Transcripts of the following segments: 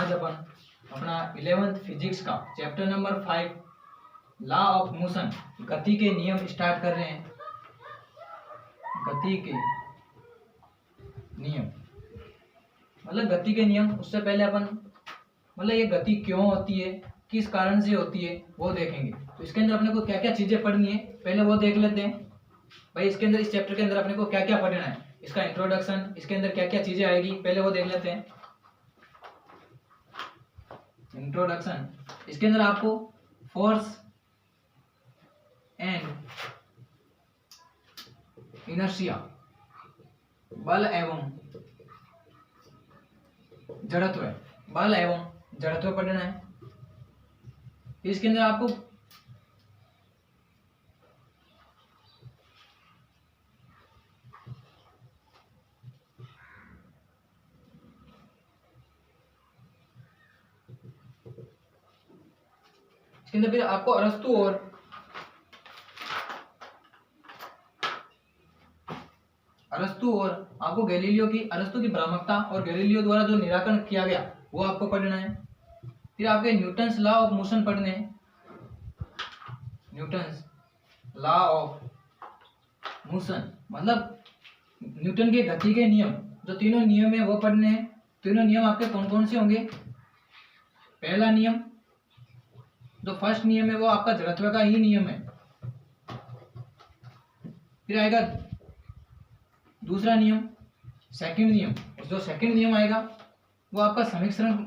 आज अपन अपना 11th physics का chapter number 5 law of motion गति के नियम स्टार्ट कर रहे हैं। गति के नियम मतलब गति के नियम। उससे पहले अपन मतलब ये गति क्यों होती है, किस कारण से होती है वो देखेंगे। तो इसके अंदर अपने को क्या क्या चीजें पढ़नी है पहले वो देख लेते हैं। भाई इसके अंदर इस चैप्टर के अंदर अपने को क्या क्या पढ़ना है, इसका इंट्रोडक्शन, इसके अंदर क्या क्या चीजें आएगी पहले वो देख लेते हैं। इंट्रोडक्शन, इसके अंदर आपको फोर्स एंड इनर्शिया, बल एवं जड़त्व, बल एवं जड़त्व पढ़ना है। इसके अंदर आपको फिर आपको अरस्तु और आपको गैलीलियो की अरस्तु की भ्रामकता और गैलीलियो द्वारा जो निराकरण किया गया वो आपको पढ़ना है। फिर आपके न्यूटन्स लॉ ऑफ मोशन पढ़ने हैं। न्यूटन्स लॉ ऑफ मोशन मतलब न्यूटन के गति के नियम, जो तीनों नियम है वो पढ़ने हैं। तीनों नियम आपके कौन कौन से होंगे। पहला नियम, जो फर्स्ट नियम है वो आपका जड़त्व का ही नियम है। फिर आएगा दूसरा नियम, सेकंड नियम। जो सेकंड नियम आएगा वो आपका समीकरण,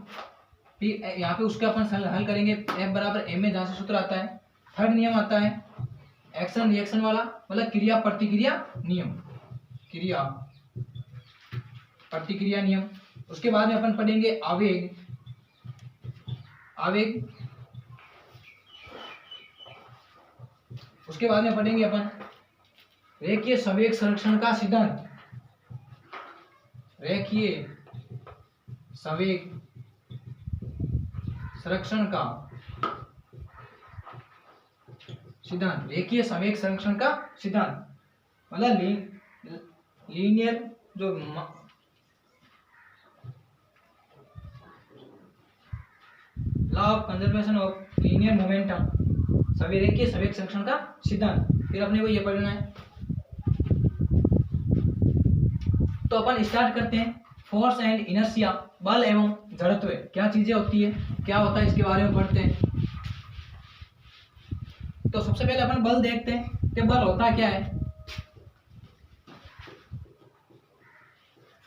फिर यहाँ पे उसका अपन हल करेंगे F बराबर m में, जहाँ से सूत्र आता है। थर्ड नियम आता है एक्शन रिएक्शन वाला, मतलब क्रिया प्रतिक्रिया नियम, क्रिया प्रतिक्रिया नियम। उसके बाद में अपन पढ़ेंगे आवेग, उसके बाद में पढ़ेंगे अपन रेखीय संवेग संरक्षण का सिद्धांत, रेखीय संवेग संरक्षण का सिद्धांत, रेखीय संवेग संरक्षण का सिद्धांत मतलब लीनियर जो law of conservation of linear momentum, रेखीय संवेग संरक्षण का सिद्धांत। फिर अपने को ये पढ़ना है। तो अपन स्टार्ट करते हैं। फोर्स एंड इनर्शिया, बल एवं जड़त्व क्या चीजें होती है, क्या होता है, इसके बारे में पढ़ते हैं। तो सबसे पहले अपन बल देखते हैं कि बल होता क्या है।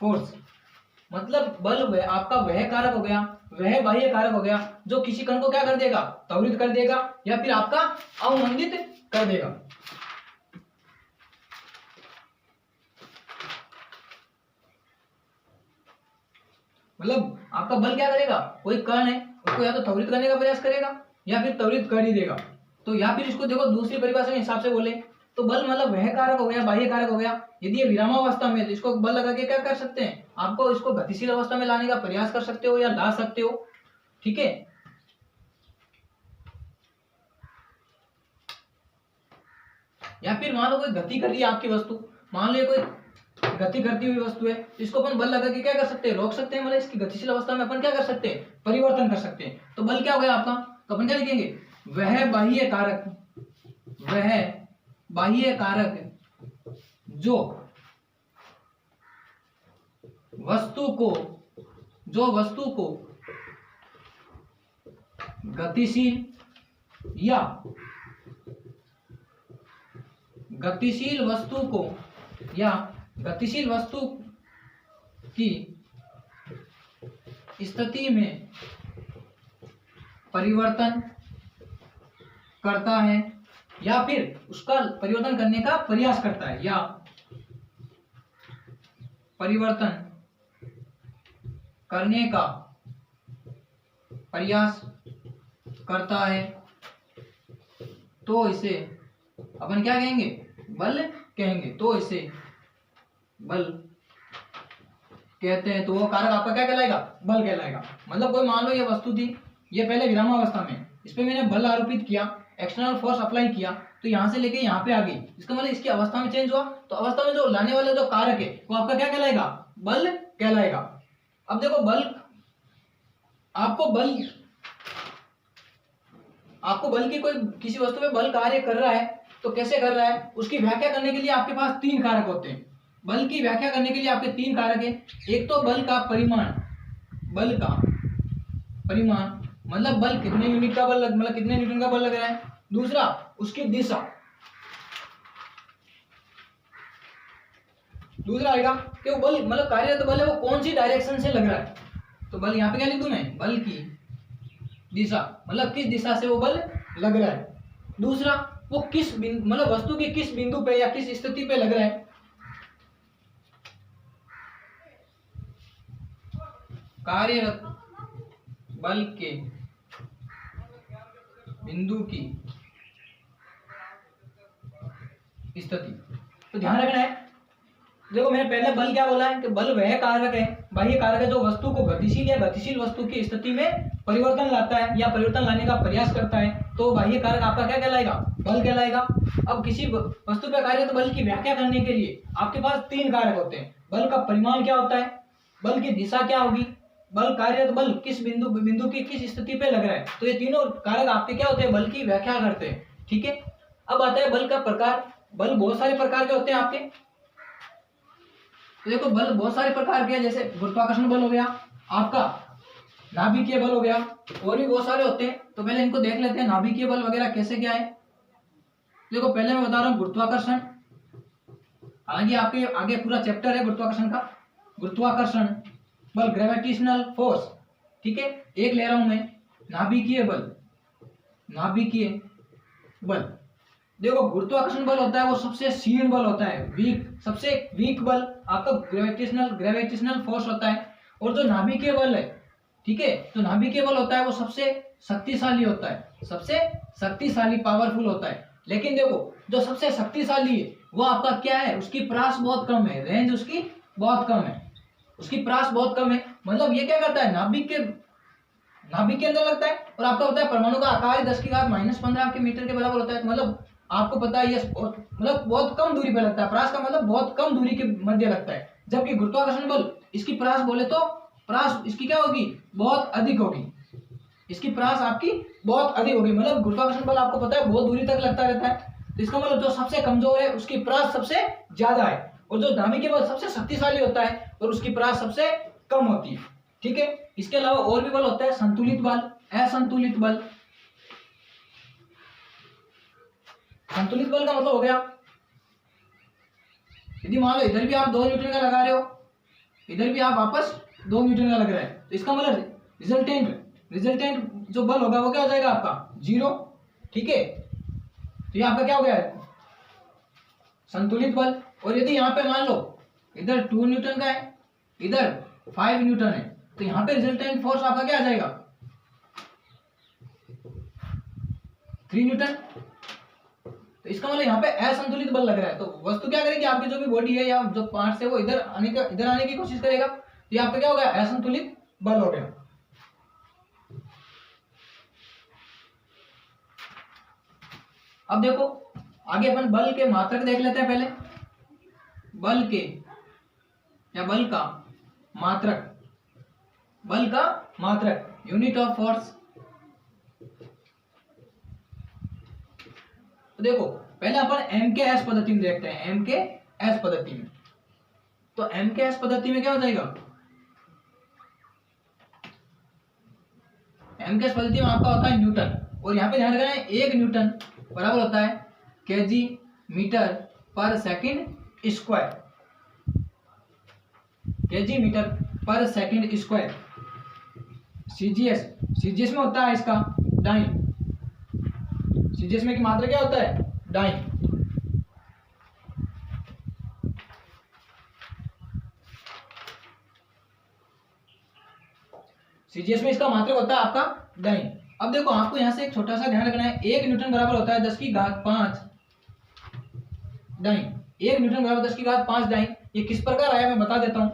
फोर्स मतलब बल आपका वह कारक हो गया, वह बाह्य कारक हो गया जो किसी कण को क्या कर देगा, त्वरित कर देगा या फिर आपका अवमंदित कर देगा। मतलब आपका बल क्या करेगा, कोई कण है उसको या तो त्वरित करने का प्रयास करेगा या फिर त्वरित कर ही देगा। तो या फिर इसको देखो दूसरी परिभाषा के हिसाब से बोले तो बल मतलब वह कारक हो गया, बाह्य कारक हो गया। यदि ये विरामावस्था में तो इसको बल लगा के क्या कर सकते हैं, आपको इसको गतिशील अवस्था में लाने का प्रयास कर सकते हो या ला सकते हो। ठीक है। या फिर मान लो कोई गति कर रही है आपकी वस्तु, मान लो कोई गति करती हुई वस्तु है, इसको अपन बल लगा के क्या कर सकते हैं, रोक सकते हैं। मतलब इसकी गतिशील अवस्था में अपन क्या कर सकते हैं, परिवर्तन कर सकते हैं। तो बल क्या हो गया आपका, तो अपन क्या लिखेंगे, वह बाह्य कारक जो वस्तु को गतिशील वस्तु की स्थिति में परिवर्तन करता है या फिर उसका परिवर्तन करने का प्रयास करता है, या परिवर्तन करने का प्रयास करता है, तो इसे अपन क्या कहेंगे, बल कहेंगे। तो इसे बल कहते हैं। तो वो कारक आपका क्या कहलाएगा, बल कहलाएगा। मतलब कोई मान लो ये वस्तु थी, ये पहले विरामावस्था में, इस पे मैंने बल आरोपित किया, एक्सटर्नल फोर्स अप्लाई किया, तो यहाँ से लेके यहाँ पे आ गई। इसका मतलब इसकी अवस्था में चेंज हुआ, तो अवस्था में जो लाने वाला जो कारक है वो आपका क्या कहलाएगा, बल कहलाएगा। अब देखो बल आपको बल की कोई किसी वस्तु पे बल कार्य कर रहा है तो कैसे कर रहा है उसकी व्याख्या करने के लिए आपके पास तीन कारक होते हैं। बल की व्याख्या करने के लिए आपके तीन कारक है। एक तो बल का परिमाण मतलब बल कितने यूनिट का बल मतलब कितने न्यूटन का बल लग रहा है। दूसरा उसकी दिशा, दूसरा आएगा कि वो बल मतलब कार्यरत बल है वो कौन सी डायरेक्शन से लग रहा है। तो बल यहाँ पे क्या लिख दूं मैं, बल की दिशा मतलब किस दिशा से वो बल लग रहा है। दूसरा वो किस मतलब वस्तु के किस बिंदु पे या किस स्थिति पे लग रहा है। कार्यरत बल के बिंदु की स्थिति। तो ध्यान रखना है, देखो मैंने पहले बल क्या बोला है कि बल वह कारक है, बाह्य कारक है जो वस्तु को गतिशील या गतिशील वस्तु की स्थिति में परिवर्तन लाता है या परिवर्तन लाने का प्रयास करता है। तो बाह्य कारक आपका क्या कहलाएगा, बल कहलाएगा। अब किसी वस्तु पर कार्यरत बल की व्याख्या करने के लिए आपके पास तीन कारक होते हैं। बल का परिमाण क्या होता है, बल की दिशा क्या होगी, बल कार्यरत बल किस बिंदु की किस स्थिति पे लग रहा है। तो ये तीनों कारक आपके क्या होते हैं, बल की व्याख्या करते हैं। ठीक है, अब आता है बल का प्रकार। बल बहुत सारे प्रकार के होते हैं आपके। तो देखो बल बहुत सारे प्रकार के हैं, जैसे गुरुत्वाकर्षण बल हो गया, आपका नाभिकीय बल हो गया, और भी बहुत सारे होते हैं। तो पहले इनको देख लेते हैं नाभिकीय बल वगैरह कैसे क्या है। देखो पहले मैं बता रहा हूँ गुरुत्वाकर्षण, हालांकि आपके आगे पूरा चैप्टर है गुरुत्वाकर्षण का। गुरुत्वाकर्षण बल ग्रेविटेशनल फोर्स, ठीक है, एक ले रहा हूं मैं। नाभिकीय बल, नाभिकीय बल देखो गुरुत्वाकर्षण बल होता है वो सबसे क्षीण बल होता है, वीक, सबसे वीक बल आपका ग्रेविटेशनल फोर्स होता है। और जो नाभिकीय बल है, ठीक है, तो नाभिकीय बल होता है वो सबसे शक्तिशाली होता है, सबसे शक्तिशाली पावरफुल होता है। लेकिन देखो जो सबसे शक्तिशाली है वो आपका क्या है, उसकी प्रास बहुत कम है, रेंज उसकी बहुत कम है, उसकी प्रास बहुत कम है। मतलब ये क्या करता है, नाभिक के अंदर लगता है। और आपका होता है परमाणु का आकार 10⁻⁻15 के मीटर के बराबर होता है। मतलब आपको पता है ये मतलब बहुत कम दूरी पे लगता है। प्रास का मतलब बहुत कम दूरी के मध्य लगता है। जबकि गुरुत्वाकर्षण बल इसकी प्रास बोले तो प्रास इसकी क्या होगी, बहुत अधिक होगी, इसकी प्रास आपकी बहुत अधिक होगी। मतलब गुरुत्वाकर्षण बल आपको पता है बहुत दूरी तक लगता रहता है। तो इसका मतलब जो सबसे कमजोर है उसकी प्रास सबसे ज्यादा है, और जो नाभिकीय बल सबसे शक्तिशाली होता है और उसकी प्रास सबसे कम होती है। ठीक है, इसके अलावा और भी बल होता है, संतुलित बल, असंतुलित बल। संतुलित बल का मतलब हो गया, यदि मान लो इधर भी आप 2 न्यूटन का लगा रहे हो, इधर भी आप वापस 2 न्यूटन का लग रहा है, तो इसका मतलब रिजल्टेंट जो बल होगा वो क्या हो जाएगा आपका, 0। ठीक है, तो ये आपका क्या हो गया है, संतुलित बल। और यदि यहाँ पे मान लो इधर 2 न्यूटन का है, इधर 5 न्यूटन है, तो यहाँ पे रिजल्टेंट फोर्स आपका क्या आ जाएगा, 3 न्यूटन। तो इसका मतलब यहाँ पे असंतुलित बल लग रहा है। तो वस्तु क्या करेगी, आपकी जो भी बॉडी है या जो पार्ट्स है वो इधर आने की कोशिश करेगा। तो यहाँ पे क्या हो गया, असंतुलित बल हो गया। अब देखो आगे अपन बल के मात्रक देख लेते हैं। पहले बल के या बल का मात्रक यूनिट ऑफ फोर्स। तो देखो पहले अपन एम के एस पद्धति में देखते हैं, एम के एस पद्धति में। तो एम के एस पद्धति में क्या हो जाएगा, एम के एस पद्धति में आपका होता है न्यूटन। और यहाँ पे ध्यान रखना है 1 न्यूटन बराबर होता है केजी मीटर पर सेकंड स्क्वायर, केजी मीटर पर सेकंड स्क्वायर। सीजीएस में होता है इसका डाइन, सीजीएस में की मात्रा क्या होता है, डाइन। सीजीएस में इसका मात्रक होता है आपका डाइन। अब देखो आपको यहां से एक छोटा सा ध्यान रखना है, 1 न्यूटन बराबर होता है 10⁵ डाइन। 1 न्यूटन बराबर 10⁵ डाइन। ये किस प्रकार आया मैं बता देता हूं।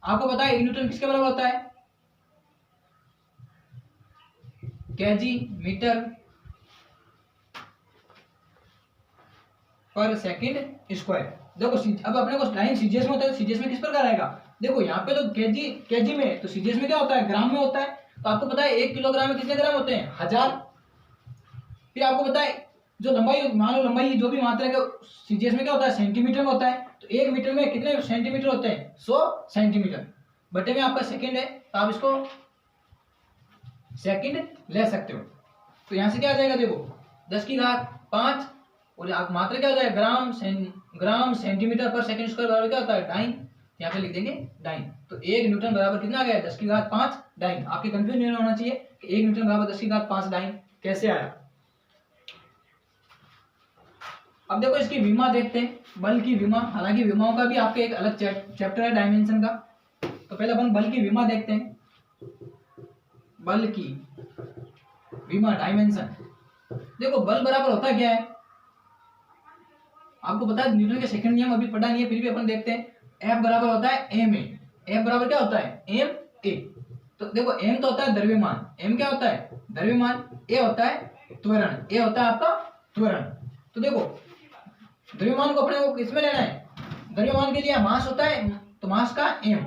आपको पता है 1 न्यूटन किसके बराबर होता है, केजी मीटर पर सेकंड स्क्वायर। देखो अब अपने को डाइन सीजीएस में होता है, सीजीएस में किस प्रकार आएगा, देखो यहाँ पे तो केजी में, तो सीजीएस में क्या होता है, ग्राम में होता है। तो आपको पता है 1 किलोग्राम में कितने ग्राम होते हैं? 1000। फिर आपको पता है जो लंबाई, मान लो लंबाई जो भी मात्रा है सीजीएस में क्या होता है? सेंटीमीटर में होता है। तो 1 मीटर में कितने सेंटीमीटर होते हैं? 100 सेंटीमीटर। बटे में आपका सेकंड है तो आप इसको सेकंड ले सकते हो। तो यहां से क्या आ जाएगा? देखो 10 की घात 5 और आप मात्रा क्या हो जाएगा? ग्राम सेंटीमीटर पर सेकंड स्क्वायर बराबर क्या होता है? डाइन। यहाँ पे लिख देंगे डाइन। तो 1 न्यूटन बराबर कितना आ गया? 10 की घात 5 डाइन। आपके कंफ्यूज नहीं होना चाहिए कि 1 न्यूटन बराबर 10 की घात 5 डाइन कैसे आया। अब देखो इसकी विमा देखते हैं, बल की विमा। हालांकि विमाओं का भी आपके एक अलग चैप्टर है डायमेंशन का। तो पहले अपन बल की विमा देखते हैं। बल की विमा डायमेंशन। देखो बल बराबर होता क्या है? आपको पता है न्यूटन के सेकंड नियम अभी पढ़ा नहीं है, फिर भी अपन देखते हैं। F बराबर होता है एम ए। F बराबर क्या होता है? M A. तो देखो m तो होता है द्रव्यमान, m क्या होता है? द्रव्यमान। a होता है त्वरण, a होता है आपका त्वरण। तो देखो द्रव्यमान को अपने को किसमें लेना है? द्रव्यमान के लिए मास होता है तो मास का m,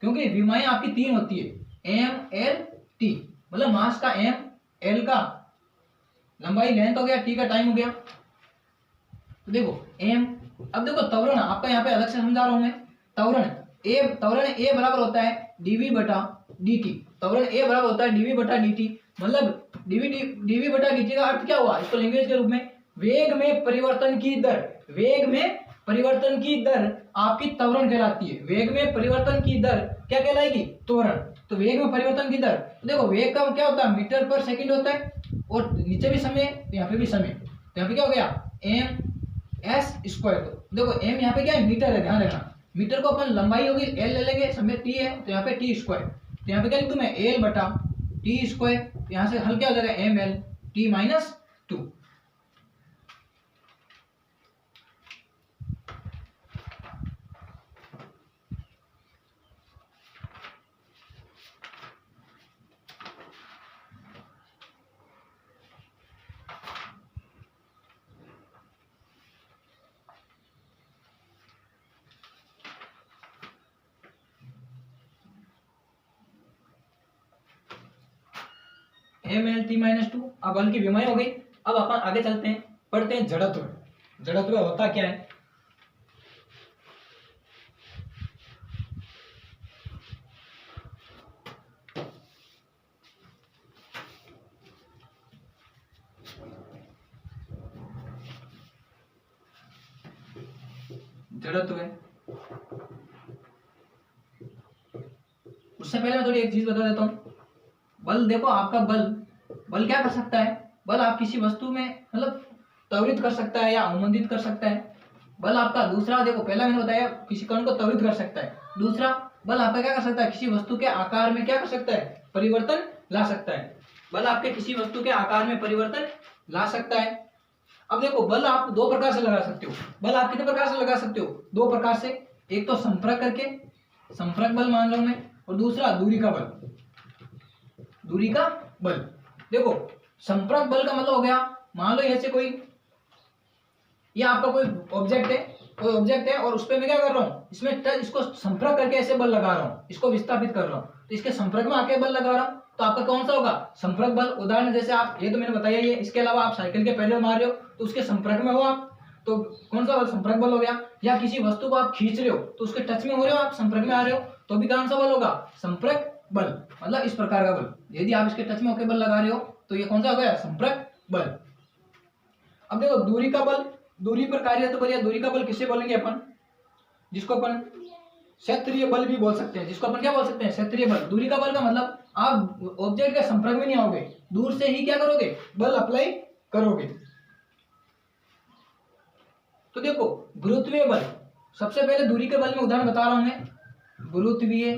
क्योंकि विमाएं आपकी 3 होती है m l t, मतलब मास का m, l का लंबाई लेंथ हो गया, t का टाइम हो गया। तो देखो m। अब देखो त्वरण आपका यहाँ पे अलग से समझा रहा हूं मैं। त्वरण a बराबर होता है dv बटा dt। त्वरण a बराबर होता है dv बटा dt, मतलब dv बटा dt का अर्थ क्या हुआ? इसको लैंग्वेज के रूप में वेग में परिवर्तन की दर। वेग में परिवर्तन की दर आपकी त्वरण कहलाती है। वेग में परिवर्तन की दर क्या कहलाएगी? त्वरण। तो वेग में परिवर्तन की दर, तो देखो वेग का क्या होता है? मीटर पर सेकंड होता है, और नीचे भी समय, यहाँ पे भी समय। तो यहाँ पे क्या हो गया? m s square. तो देखो m यहाँ पे क्या है? मीटर है, ध्यान रखना। मीटर को अपन लंबाई होगी l ले लेंगे, समय t है तो यहाँ पे t स्क्वायर। तो यहाँ पे क्या लिख दूं मैं? l बटा t स्क्वायर। यहाँ से हल क्या हो जाएगा? m l t minus 2। M L T minus 2। अब बल की विमाएं हो गई। अब अपन आगे चलते हैं, पढ़ते हैं जड़त्व। जड़त्व होता क्या है? जड़त्व है। उससे पहले मैं थोड़ी एक चीज बता देता हूँ। बल देखो आपका बल क्या कर सकता है? बल आप किसी वस्तु में मतलब त्वरित कर सकता है या अवमंदित कर सकता है। बल आपका दूसरा, देखो पहला मैंने बताया किसी कण को त्वरित कर सकता है। दूसरा बल आपका क्या कर सकता है? किसी वस्तु के आकार में क्या कर सकता है? परिवर्तन ला सकता है। बल आपके किसी वस्तु के आकार में परिवर्तन ला सकता है। अब देखो बल आप 2 प्रकार से लगा सकते हो। बल आप कितने प्रकार से लगा सकते हो? 2 प्रकार से। एक तो संपर्क करके, संपर्क बल मान लो मैं, और दूसरा दूरी का बल। दूरी का बल। देखो संपर्क बल का मतलब हो गया, मान लो ऐसे कोई, ये आपका कोई ऑब्जेक्ट है और उस पर मैं क्या कर रहा हूँ? इसमें इसको संपर्क करके ऐसे बल लगा रहा हूँ, इसको विस्थापित कर रहा हूँ, तो इसके संपर्क में आके बल लगा रहा हूँ, तो आपका कौन सा होगा? संपर्क बल। उदाहरण जैसे आप, ये तो मैंने बताया ही है, इसके अलावा आप साइकिल के पैडल मार रहे हो तो उसके संपर्क में हो आप, तो कौन सा बल? संपर्क बल हो गया। या किसी वस्तु को आप खींच रहे हो तो उसके टच में हो रहे हो आप, संपर्क में आ रहे हो, तो भी कौन सा बल होगा? संपर्क बल। मतलब इस प्रकार का बल। यदि आप इसके टच में होकर बल लगा रहे हो तो ये कौन सा हो गया? संपर्क बल। अब देखो दूरी का बल, दूरी पर कार्यरत बल या दूरी का बल किससे बोलेंगे अपन? जिसको अपन क्षेत्रीय बल भी बोल सकते हैं। जिसको अपन क्या बोल सकते हैं? क्षेत्रीय बल। दूरी का बल का मतलब आप ऑब्जेक्ट के संपर्क में नहीं आओगे, दूर से ही क्या करोगे? बल अप्लाई करोगे। तो देखो गुरुत्वीय बल, सबसे पहले दूरी के बल में उदाहरण बता रहा हूं मैं। गुरुत्वीय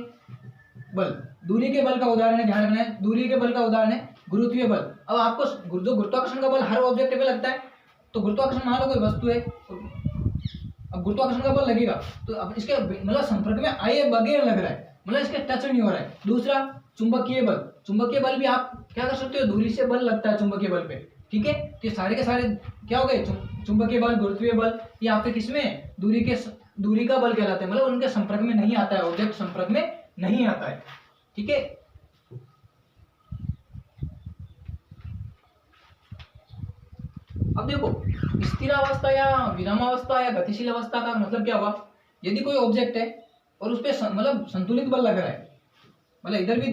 बल, दूरी के बल का उदाहरण है, ध्यान रखना है। दूरी के बल का उदाहरण है गुरुत्वीय बल। अब आपको जो गुरुत्वाकर्षण का बल हर ऑब्जेक्ट पे लगता है, तो गुरुत्वाकर्षण मान लो कोई वस्तु है, अब गुरुत्वाकर्षण का बल लगेगा तो अब इसके मतलब संपर्क में आए बगैर लग रहा है, मतलब इसके टच नहीं हो रहा है। दूसरा चुंबकीय बल। चुंबकीय बल भी आप क्या कर सकते हो? दूरी से बल लगता है चुंबकीय बल पे, ठीक है। तो ये सारे के सारे क्या हो गए? चुंबकीय बल, गुरुत्वीय बल, ये आपके किसमें? दूरी का बल कहलाते हैं, मतलब उनके संपर्क में नहीं आता है, ऑब्जेक्ट संपर्क में नहीं आता है, ठीक है। अब देखो, स्थिरावस्था या विरामावस्था या गतिशील अवस्था का मतलब क्या हुआ? यदि कोई ऑब्जेक्ट है और उस पर मतलब संतुलित बल लग रहा है, मतलब इधर भी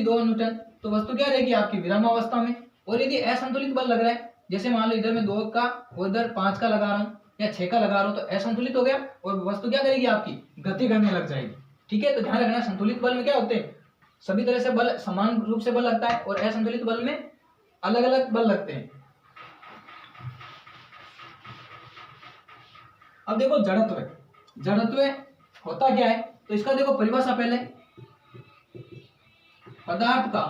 दो न्यूटन, तो वस्तु क्या रहेगी आपकी? विरामावस्था में। और यदि असंतुलित बल लग रहा है, जैसे मान लो इधर मैं 2 का और इधर 5 का लगा रहा हूँ या 6 का लगा रहा हूँ, तो असंतुलित हो गया और वस्तु क्या करेगी आपकी? गति करने लग जाएगी। ठीक है, तो ध्यान रखना, संतुलित बल में क्या होते हैं? सभी तरह से बल समान रूप से बल लगता है और असंतुलित बल में अलग अलग बल लगते हैं। अब देखो जड़त्व होता क्या है, तो इसका देखो परिभाषा पहले, पदार्थ का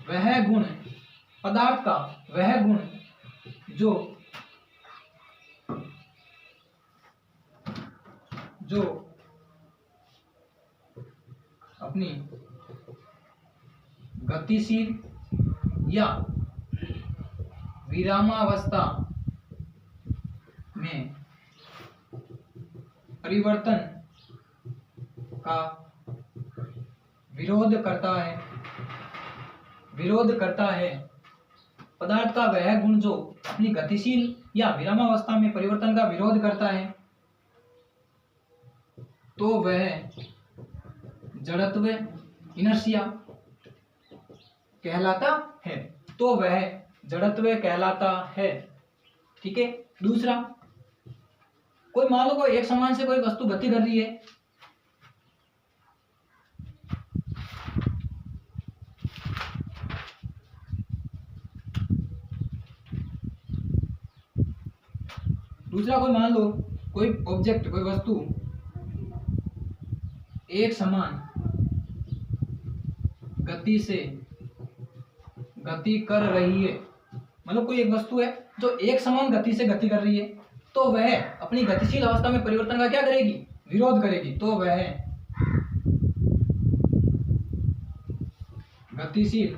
वह गुण जो अपनी गतिशील या विरामावस्था में परिवर्तन का विरोध करता है। पदार्थ का वह गुण जो अपनी गतिशील या विरामावस्था में परिवर्तन का विरोध करता है, तो वह जड़त्व इनर्शिया कहलाता है। ठीक है। दूसरा, कोई मान लो कोई एक समान से कोई वस्तु गति कर रही है, कोई मान लो कोई ऑब्जेक्ट, कोई वस्तु एक समान गति से गति कर रही है, मतलब कोई एक वस्तु है जो एक समान गति से गति कर रही है, तो वह अपनी गतिशील अवस्था में परिवर्तन का क्या करेगी? विरोध करेगी। तो वह गतिशील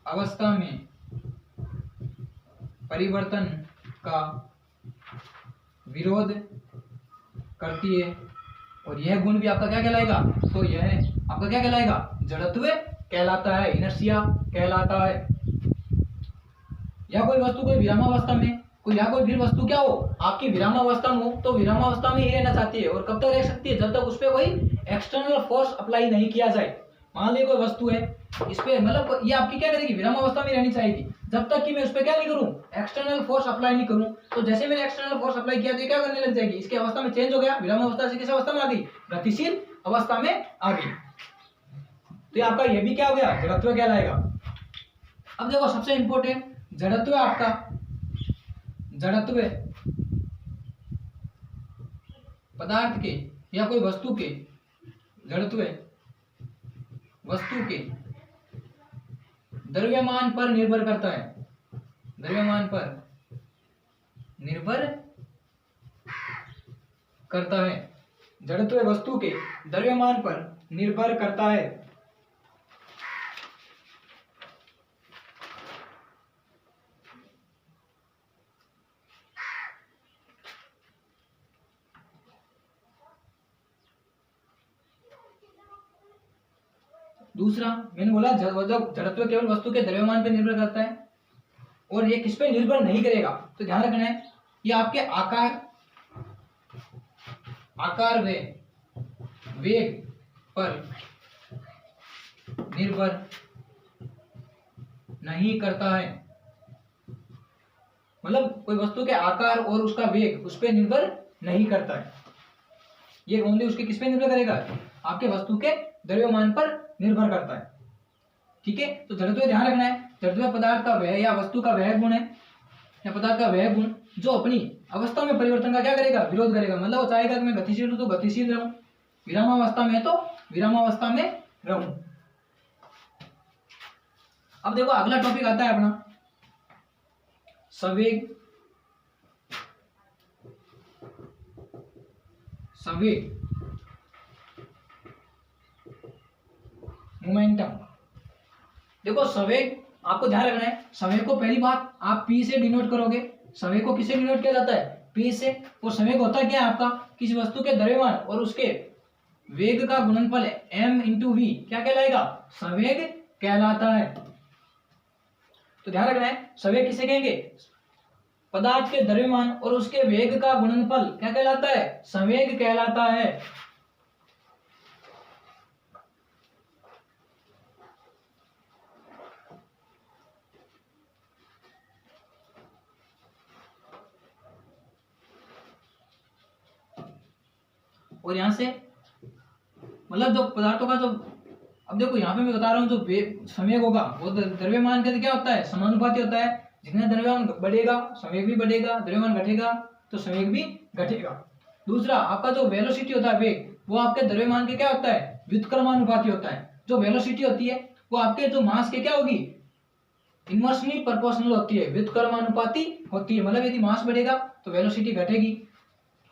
अवस्था में परिवर्तन का विरोध करती है, और यह गुण भी आपका क्या कहलाएगा? तो यह आपका क्या कहलाएगा? जड़त्व कहलाता है, इनर्शिया कहलाता है। या कोई वस्तु कोई विरामावस्था में, कोई भी वस्तु क्या हो आपकी विरामावस्था में हो, तो विरामावस्था में ही रहना चाहती है। और कब तक रह सकती है? जब तक उस पर कोई एक्सटर्नल फोर्स अप्लाई नहीं किया जाए। मान लीजिए कोई वस्तु है, इस पे मतलब ये आपकी क्या करेगी? विरामावस्था में रहनी चाहिए जब तक कि मैं उस पर क्या नहीं करूं? एक्सटर्नल फोर्स अप्लाई नहीं करूं। तो जैसे मैंने एक्सटर्नल फोर्स अप्लाई किया तो ये क्या करने लग जाएगी? इसकी अवस्था में चेंज हो गया, विरामावस्था से किस अवस्था में आ गई? गतिशील अवस्था में आ गई। तो आपका ये भी क्या हो गया? जड़त्व कहलाएगा। अब देखो सबसे इंपॉर्टेंट जड़त्व आपका, जड़त्व पदार्थ के या कोई वस्तु के, जड़त्व वस्तु के द्रव्यमान पर निर्भर करता है। द्रव्यमान पर निर्भर करता है। जड़त्व वस्तु के द्रव्यमान पर निर्भर करता है। दूसरा मैंने बोला जब जड़त्व केवल वस्तु के द्रव्यमान पर निर्भर करता है, और ये किस पे निर्भर नहीं करेगा, तो ध्यान रखना है ये आपके आकार व वेग पर निर्भर नहीं करता है। मतलब कोई वस्तु के आकार और उसका वेग उस पर निर्भर नहीं करता है। ये ओनली उसके किस पे निर्भर करेगा? आपके वस्तु के द्रव्यमान पर निर्भर करता है। ठीक है। तो जड़त्व ध्यान रखना है, जड़त्व पदार्थ का वह या वस्तु का वह गुण है, या पदार्थ का वह गुण जो अपनी अवस्था में परिवर्तन का क्या करेगा? विरोध करेगा। मतलब वो चाहेगा कि मैं गतिशील हूं तो गतिशील रहूं, विरामावस्था में तो विरामावस्था में रहूं। अब देखो अगला टॉपिक आता है अपना संवेग। मोमेंटम। देखो संवेग आपको ध्यान रखना है, संवेग को पहली बात आप पी से डिनोट करोगे। संवेग को किससे डिनोट किया जाता है? पी से। और संवेग होता क्या है आपका? किसी वस्तु के द्रव्यमान और उसके वेग का गुणनफल m × v क्या कहलाएगा? संवेग कहलाता है। तो ध्यान रखना है, संवेग किसे कहेंगे? पदार्थ के द्रव्यमान और उसके वेग का गुणनफल क्या कहलाता है? संवेग कहलाता है। और यहां से मतलब जो पदार्थों का जो, अब देखो यहाँ पे मैं बता रहा हूँ, जो संवेग होगा वो द्रव्यमान के क्या होता है? समानुपाती होता है। जितना द्रव्यमान बढ़ेगा संवेग भी बढ़ेगा, द्रव्यमान घटेगा तो संवेग भी घटेगा। दूसरा, आपका जो वेलोसिटी होता है, वेग, वो आपके द्रव्यमान के क्या होता है? व्युत्क्रमानुपाती होता है। जो वेलोसिटी होती है वो आपके जो मास के क्या होगी? इनवर्सली प्रोपोर्शनल होती है, व्युत्क्रमानुपाती होती है। मतलब यदि मास बढ़ेगा तो वेलोसिटी घटेगी,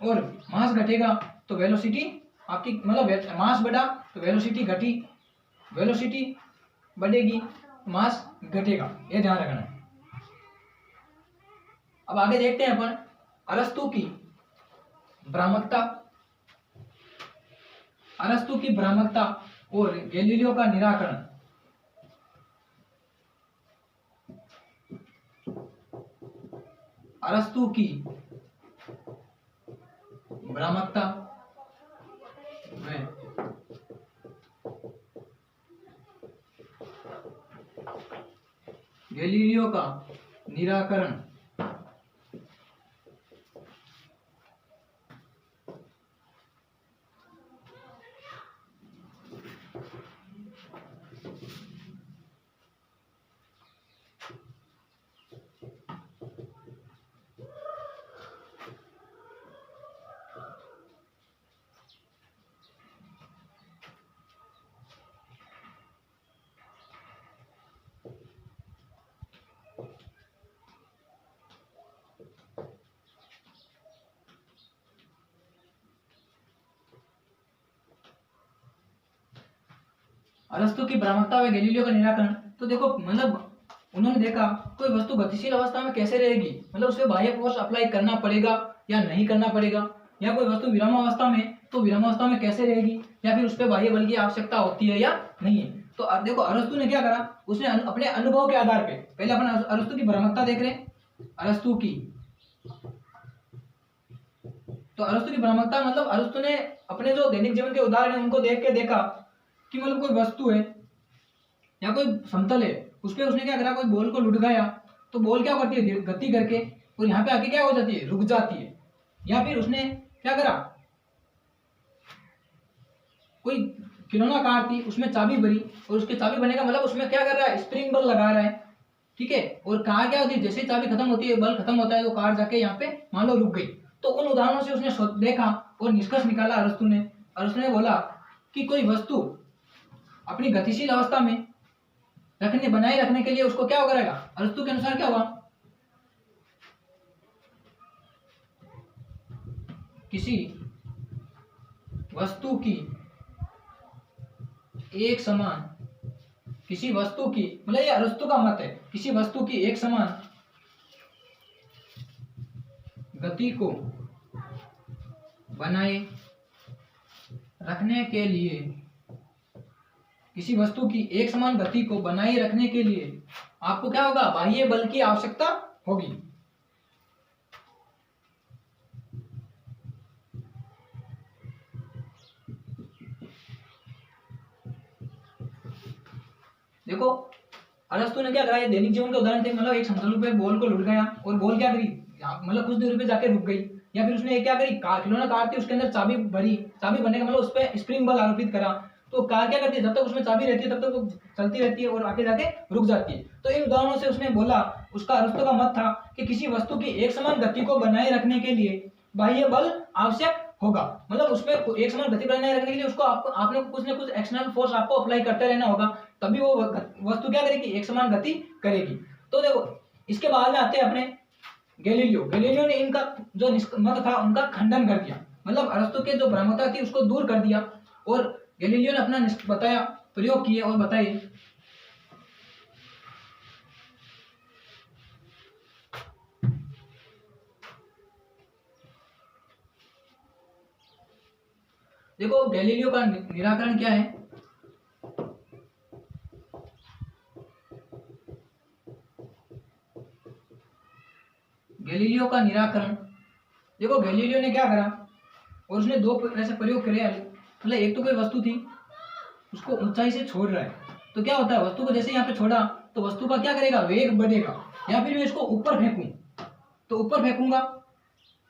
और मास घटेगा तो वेलोसिटी आपकी, मतलब मास बढ़ा तो वेलोसिटी घटी, वेलोसिटी बढ़ेगी मास घटेगा, ये ध्यान रखना है। अब आगे देखते हैं अपन अरस्तु की भ्रामकता, अरस्तु की भ्रामकता और गैलीलियो का निराकरण। अरस्तु की भ्रामकता में गैलीलियो का निराकरण। अरस्तु की भ्रामकता व गैलीलियो का निराकरण। तो देखो, मतलब उन्होंने देखा कोई वस्तु गतिशील अवस्था में कैसे रहेगी, मतलब उसे बाह्य फोर्स अप्लाई करना पड़ेगा या नहीं करना पड़ेगा, या कोई वस्तु विरामावस्था में तो विरामावस्था में कैसे रहेगी, या फिर उस पर बाह्य बल की आवश्यकता होती है या नहीं है। तो देखो अरस्तु ने क्या करा, उसने अपने अनुभव के आधार पे, पहले अपन अरस्तु की भ्रामकता देख रहे हैं, अरस्तु की। तो अरस्तु की भ्रामकता मतलब अरस्तु ने अपने जो दैनिक जीवन के उदाहरण है उनको देख के देखा कि मतलब कोई वस्तु है या कोई समतल है, उस पर उसने क्या करा, कोई बॉल को लुढ़काया तो बॉल क्या करती है? गति करके, और यहाँ पे आके क्या हो जाती है? रुक जाती है। या फिर उसने क्या करा, कोई खिलौना कार थी, उसमें चाबी भरी, और उसके चाबी भरने का मतलब उसमें क्या कर रहा है? स्प्रिंग बल लगा रहा है, ठीक है। और कार क्या होती है? जैसे चाबी खत्म होती है, बल खत्म होता है, तो कार जाके यहाँ पे मान लो रुक गई। तो उन उदाहरणों से उसने देखा और निष्कर्ष निकाला अरस्तु ने। अरस्तु ने बोला कि कोई वस्तु अपनी गतिशील अवस्था में बनाए रखने के लिए उसको क्या करेगा? अरस्तु के अनुसार क्या हुआ, किसी वस्तु की एक समान, किसी वस्तु की, मतलब ये अरस्तु का मत है, किसी वस्तु की एक समान गति को बनाए रखने के लिए, किसी वस्तु की एक समान गति को बनाए रखने के लिए आपको क्या होगा? बाह्य बल की आवश्यकता होगी। देखो अरस्तु ने क्या करा, ये दैनिक जीवन के उदाहरण थे, मतलब एक समतल पे बॉल को लुढ़काया और बॉल क्या करी, मतलब कुछ दूरी पे जाके रुक गई। या फिर उसने क्या करी, खिलौना कार थी, उसके अंदर चाबी भरी, चाबी भरने का मतलब उस पर स्प्रिंग बल आरोपित करा, तो कार क्या करती है? जब तक उसमें चाबी रहती है तब तक वो चलती रहती है और आगे जाके रुक जाती है। तो इन उदाहरणों से उसने बोला, उसका अरस्तु का मत था कि किसी वस्तु की एक समान गति को बनाए रखने के लिए बाह्य बल आवश्यक होगा, मतलब उसमें एक समान गति बनाए रखने के लिए उसको आपने कुछ ना कुछ एक्सटर्नल फोर्स आपको अप्लाई करते रहना होगा, तभी वो वस्तु क्या करेगी? एक समान गति करेगी। तो देखो इसके बाद में आते हैं अपने गैलीलियो। गैलीलियो ने इनका जो मत था उनका खंडन कर दिया, मतलब अरस्तु के जो भ्रामकता थी उसको दूर कर दिया, और गैलीलियो ने अपना बताया, प्रयोग किए और बताए। देखो गैलीलियो का निराकरण क्या है, गैलीलियो का निराकरण। देखो गैलीलियो ने क्या करा, और उसने दो ऐसे प्रयोग करे। मतलब एक तो कोई वस्तु थी, उसको ऊंचाई से छोड़ रहा है, तो क्या होता है, वस्तु को जैसे यहाँ पे छोड़ा तो वस्तु का क्या करेगा, वेग बढ़ेगा। या फिर मैं इसको ऊपर फेंकूं, तो ऊपर फेंकूंगा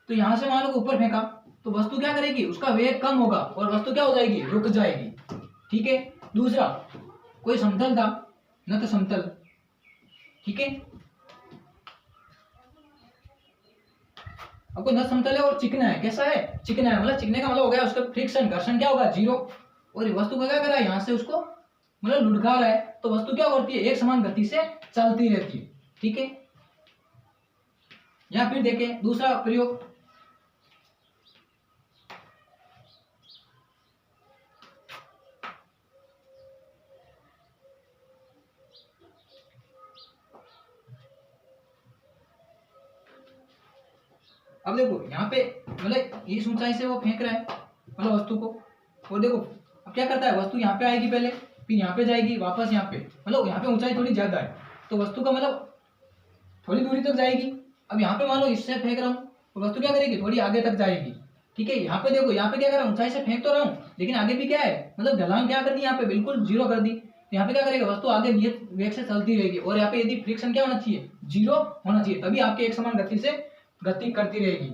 तो यहाँ से मान लो ऊपर फेंका तो वस्तु क्या करेगी, उसका वेग कम होगा और वस्तु क्या हो जाएगी, रुक जाएगी। ठीक है। दूसरा, कोई समतल था, न तो समतल, ठीक है, अब कोई न समतल है और चिकना है। कैसा है, चिकना है, मतलब चिकने का मतलब हो गया उसका फ्रिक्शन, घर्षण क्या होगा, जीरो। और वस्तु का क्या कर रहा है, यहाँ से उसको मतलब लुढ़का रहा है, तो वस्तु क्या करती है, एक समान गति से चलती रहती है। ठीक है। या फिर देखें दूसरा प्रयोग, अब देखो यहाँ पे मतलब इस ऊंचाई से वो फेंक रहा है मतलब वस्तु को, और देखो अब क्या करता है, वस्तु यहाँ पे आएगी पहले, फिर यहाँ पे जाएगी, वापस यहाँ पे, मतलब यहाँ पे ऊंचाई थोड़ी ज्यादा है तो वस्तु का मतलब थोड़ी दूरी तक जाएगी। अब यहाँ पे मान लो इससे फेंक रहा हूँ तो वस्तु क्या करेगी, थोड़ी आगे तक जाएगी। ठीक है। यहाँ पे देखो, यहाँ पे क्या कर रहा हूँ, ऊंचाई से फेंक तो रहा हूँ लेकिन आगे भी क्या है, मतलब ढलान क्या कर दी, यहाँ पे बिल्कुल जीरो कर दी। तो यहाँ पे क्या करेगा, वस्तु आगे नियत वेग से चलती रहेगी, और यहाँ पे यदि फ्रिक्शन क्या होना चाहिए, जीरो होना चाहिए, तभी आपके एक समान गति से गति करती रहेगी।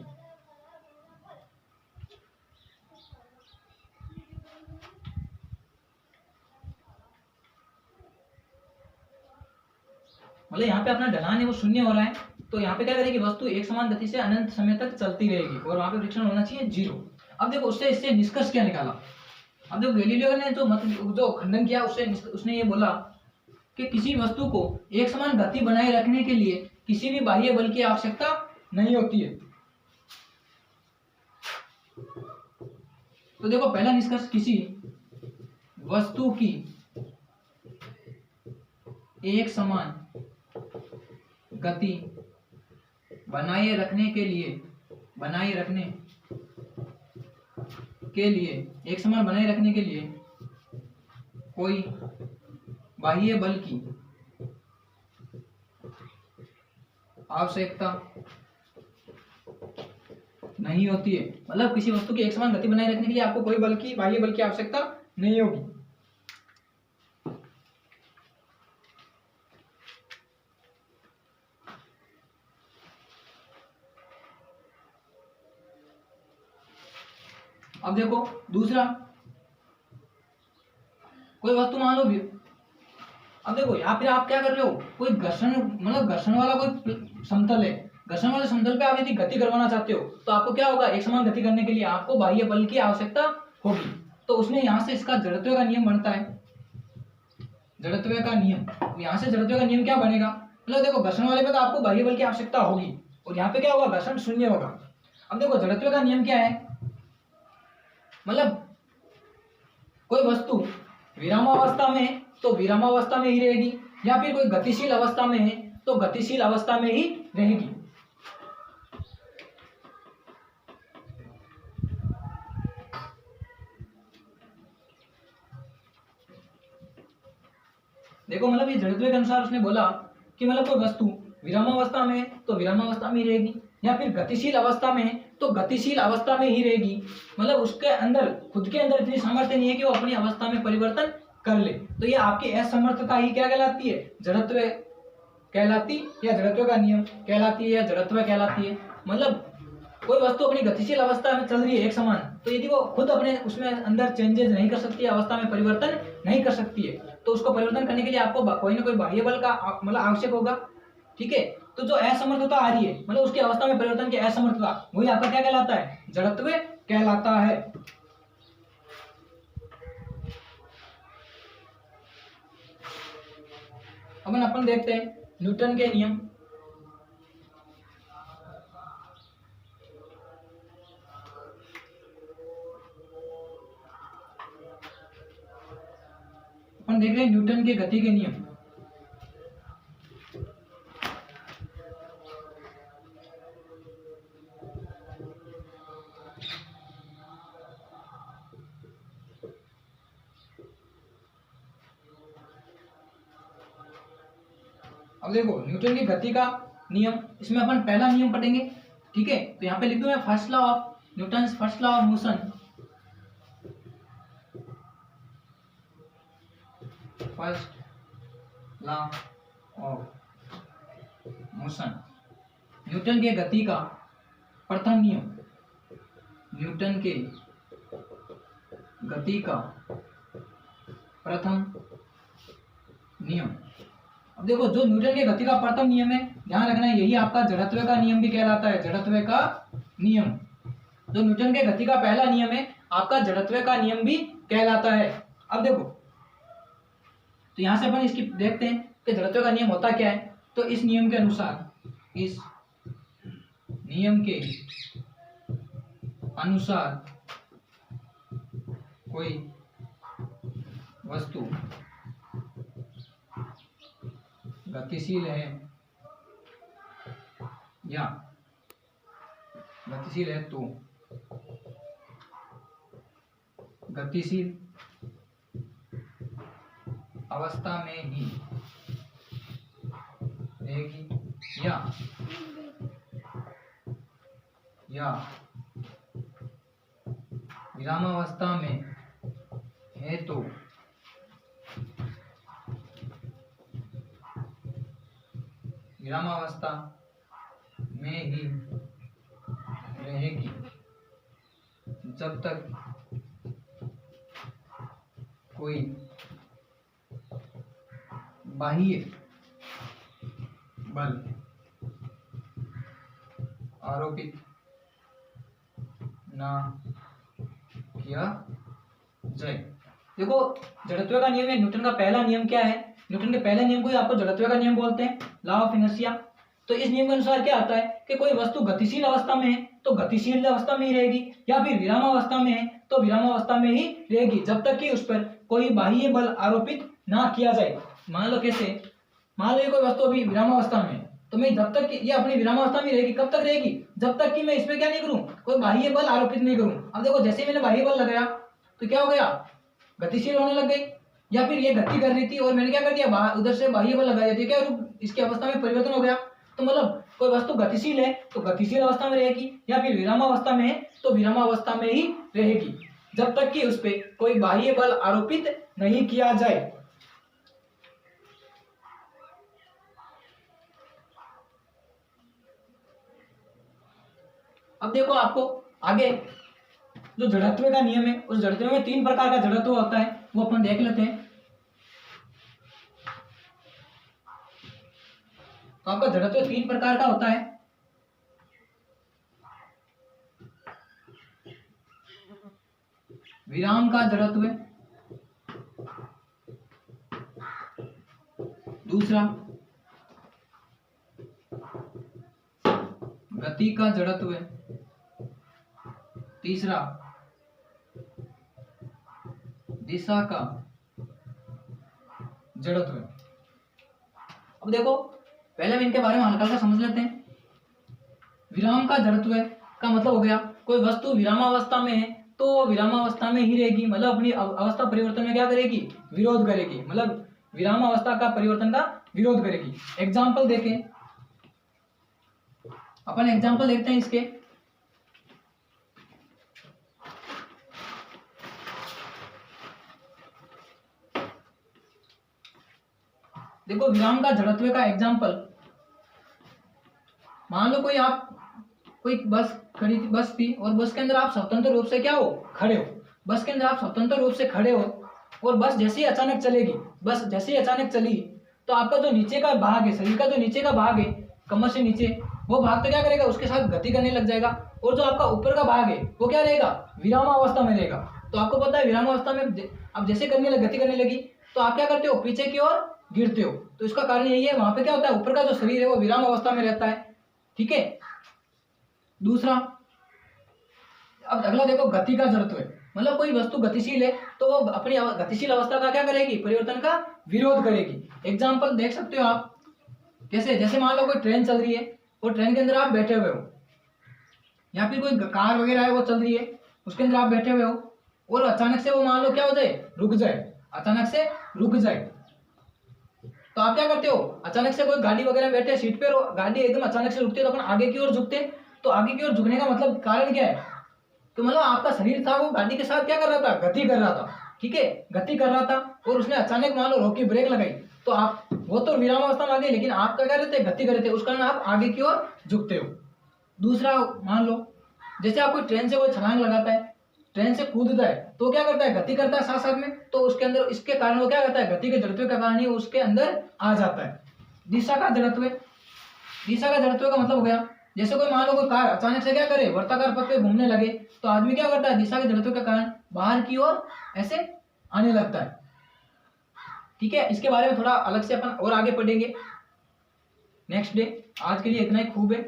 मतलब यहाँ पे अपना ढलान है वो शून्य हो रहा है, तो यहाँ पे क्या करेगी, वस्तु एक समान गति से अनंत समय तक चलती रहेगी, और वहां पे फ्रिक्शन होना चाहिए जीरो। अब देखो उससे इससे निष्कर्ष क्या निकाला। अब देखो गैलीलियो ने जो खंडन किया, उसने ये बोला कि किसी वस्तु को एक समान गति बनाए रखने के लिए किसी भी बाह्य बल की आवश्यकता नहीं होती है। तो देखो पहला निष्कर्ष, किसी वस्तु की एक समान गति बनाए रखने के लिए एक समान बनाए रखने के लिए कोई बाह्य बल की आवश्यकता नहीं होती है। मतलब किसी वस्तु की एक समान गति बनाए रखने के लिए आपको कोई बाह्य बल की आवश्यकता नहीं होगी। अब देखो दूसरा, कोई वस्तु मान लो, अब देखो यहाँ फिर आप क्या कर रहे हो, कोई घर्षण मतलब घर्षण वाला कोई समतल है, घर्षण वाले समतल पे आप यदि गति करवाना चाहते हो तो आपको क्या होगा, एक समान गति करने के लिए आपको बाह्य बल की आवश्यकता होगी। तो उसने यहाँ से इसका जड़त्व का नियम बनता है, जड़त्व का नियम। यहाँ से जड़त्व का नियम क्या बनेगा, मतलब देखो घर्षण वाले पे तो आपको बाह्य बल की आवश्यकता होगी, और यहाँ पे क्या होगा, घर्षण शून्य होगा। अब देखो जड़त्व का नियम क्या है, मतलब कोई वस्तु विरामावस्था में है तो विरामावस्था में ही रहेगी, या फिर कोई गतिशील अवस्था में है तो गतिशील अवस्था में ही रहेगी। देखो मतलब ये जड़त्व के अनुसार उसने बोला कि मतलब कोई वस्तु विरामावस्था में है तो विरामावस्था में ही रहेगी, या फिर गतिशील अवस्था में है तो गतिशील अवस्था में ही रहेगी। मतलब उसके अंदर खुद के अंदर इतनी सामर्थ्य नहीं है कि वो अपनी अवस्था में परिवर्तन कर ले। तो ये आपकी असमर्थता ही क्या कहलाती है, जड़त्व कहलाती, या जड़त्व का नियम कहलाती है, या जड़त्व कहलाती है। मतलब कोई वस्तु अपनी गतिशील अवस्था में चल रही है एक समान, तो यदि वो खुद अपने उसमें अंदर चेंजेस नहीं कर सकती है, अवस्था में परिवर्तन नहीं कर सकती है, तो उसको परिवर्तन करने के लिए आपको कोई ना कोई बाह्य बल का मतलब आवश्यक होगा। ठीक है। तो जो असमर्थता आ रही है, मतलब उसकी अवस्था में परिवर्तन की असमर्थता, वही आपका क्या कहलाता है, जड़त्व कहलाता है। अपन देखते हैं न्यूटन के नियम। अपन देख रहे हैं न्यूटन के गति के नियम। अब देखो न्यूटन की गति का नियम, इसमें अपन पहला नियम पढ़ेंगे ठीक है, तो यहाँ पे लिख दूं मैं first law of Newton's first law of motion. First law of motion, Newton के गति का प्रथम नियम, न्यूटन के गति का प्रथम नियम। अब देखो जो न्यूटन के गति का प्रथम नियम है, ध्यान रखना है, यही आपका जड़त्व का नियम भी कहलाता है, जड़त्व का नियम। जो न्यूटन के गति का पहला नियम है आपका जड़त्व का नियम भी कहलाता है। अब देखो तो यहां से अपन इसकी देखते हैं कि जड़त्व का नियम होता क्या है। तो इस नियम के अनुसार, इस नियम के अनुसार कोई वस्तु गतिशील है या गतिशील है तो गतिशील अवस्था में ही रहेगी या विरामावस्था में है तो विरामावस्था में ही रहेगी जब तक कोई बाह्य बल आरोपित ना किया जाए। देखो जड़त्व का नियम है, न्यूटन का पहला नियम क्या है, न्यूटन के पहले नियम को ही आपको जड़त्व का नियम बोलते हैं, लॉ ऑफ इनर्शिया। तो इस नियम के अनुसार क्या आता है कि कोई वस्तु गतिशील अवस्था में है तो गतिशील अवस्था में ही रहेगी, या फिर विरामावस्था में है तो विरामावस्था में ही रहेगी जब तक कि उस पर कोई बाह्य बल आरोपित ना किया जाए। मान लो कैसे, मान लो कोई वस्तु अभी विरामावस्था में है तो मैं जब तक ये अपनी विरामावस्था में रहेगी, कब तक रहेगी, जब तक कि मैं इसमें क्या नहीं करूं, कोई बाह्य बल आरोपित नहीं करूं। अब देखो जैसे मैंने बाह्य बल लगाया तो क्या हो गया, गतिशील होने लग गई, या फिर ये गति कर रही थी और मैंने क्या कर दिया, उधर से बाह्य बल लगा दिया, क्या इसकी अवस्था में परिवर्तन हो गया। तो मतलब कोई वस्तु गतिशील है तो गतिशील अवस्था में रहेगी, या फिर विरामावस्था में है तो विरामावस्था में ही रहेगी जब तक कि उस पर कोई बाह्य बल आरोपित नहीं किया जाए। अब देखो आपको आगे जो जड़त्व का नियम है, उस जड़त्व में 3 प्रकार का जड़त्व होता है, वो अपन देख लेते हैं। तो आपका जड़त्व 3 प्रकार का होता है। विराम का जड़त्व, दूसरा गति का जड़त्व, तीसरा दिशा का जड़त्व। अब देखो पहले हम इनके बारे में हल्का सा समझ लेते हैं। विराम का जड़त्व का मतलब हो गया कोई वस्तु विरामावस्था में है तो विरामावस्था में ही रहेगी, मतलब अपनी अवस्था परिवर्तन में क्या करेगी, विरोध करेगी, मतलब विरामावस्था का परिवर्तन का विरोध करेगी। एग्जाम्पल देखें, अपन एग्जाम्पल देखते हैं इसके। देखो विराम का जड़त्व का एग्जाम्पल, मान लो कोई बस खड़ी थी, बस थी और बस के अंदर आप स्वतंत्र रूप से क्या हो, खड़े हो। बस के अंदर आप स्वतंत्र रूप से खड़े हो और बस जैसे ही अचानक चलेगी, बस जैसे ही अचानक चली तो आपका जो नीचे का भाग है, शरीर का जो नीचे का भाग है, कमर से नीचे, वो भाग तो क्या करेगा, उसके साथ गति करने लग जाएगा, और जो आपका ऊपर का भाग है वो क्या रहेगा, विरामावस्था में रहेगा। तो आपको पता है विरामावस्था में अब जैसे गति करने लगी तो आप क्या करते हो, पीछे की ओर गिरते हो। तो इसका कारण यही है, वहां पे क्या होता है, ऊपर का जो शरीर है वो विराम अवस्था में रहता है। ठीक है। दूसरा, अब अगला देखो गति का जड़त्व है, मतलब कोई वस्तु गतिशील है तो वो अपनी गतिशील अवस्था का क्या करेगी, परिवर्तन का विरोध करेगी। एग्जाम्पल देख सकते हो आप, कैसे, जैसे मान लो कोई ट्रेन चल रही है और ट्रेन के अंदर आप बैठे हुए हो, या फिर कोई कार वगैरह है वो चल रही है, उसके अंदर आप बैठे हुए हो और अचानक से वो मान लो क्या हो जाए, रुक जाए, अचानक से रुक जाए, तो आप क्या करते हो, अचानक से कोई गाड़ी वगैरह बैठे सीट पे और गाड़ी एकदम अचानक से रुकती है तो अपन आगे की ओर झुकते हैं, तो आगे की ओर झुकने का मतलब कारण क्या है? तो मतलब आपका शरीर था वो गाड़ी के साथ क्या कर रहा था, गति कर रहा था, ठीक है, गति कर रहा था, और उसने अचानक मान लो रोकी, ब्रेक लगाई, तो आप वो तो विरामावस्था में आ गए, लेकिन आप क्या कर रहे थे, गति कर रहे थे, उस कारण आप आगे की ओर झुकते हो। दूसरा मान लो जैसे आप कोई ट्रेन से कोई छलांग लगाता है, ट्रेन से कूदता है, तो क्या करता है, गति करता है साथ साथ में, तो उसके अंदर इसके कारण वो क्या करता है, गति के जड़त्व के कारण ही उसके अंदर आ जाता है दिशा का जड़त्व। दिशा का जड़त्व का मतलब हो गया, जैसे कोई मान लो कोई कार अचानक से क्या करे, वर्ताकार पथ पे घूमने लगे, तो आदमी क्या करता है, दिशा के जड़त्व के कारण बाहर की ओर ऐसे आने लगता है। ठीक है, इसके बारे में थोड़ा अलग से अपन और आगे पढ़ेंगे नेक्स्ट डे। आज के लिए इतना ही खूब है।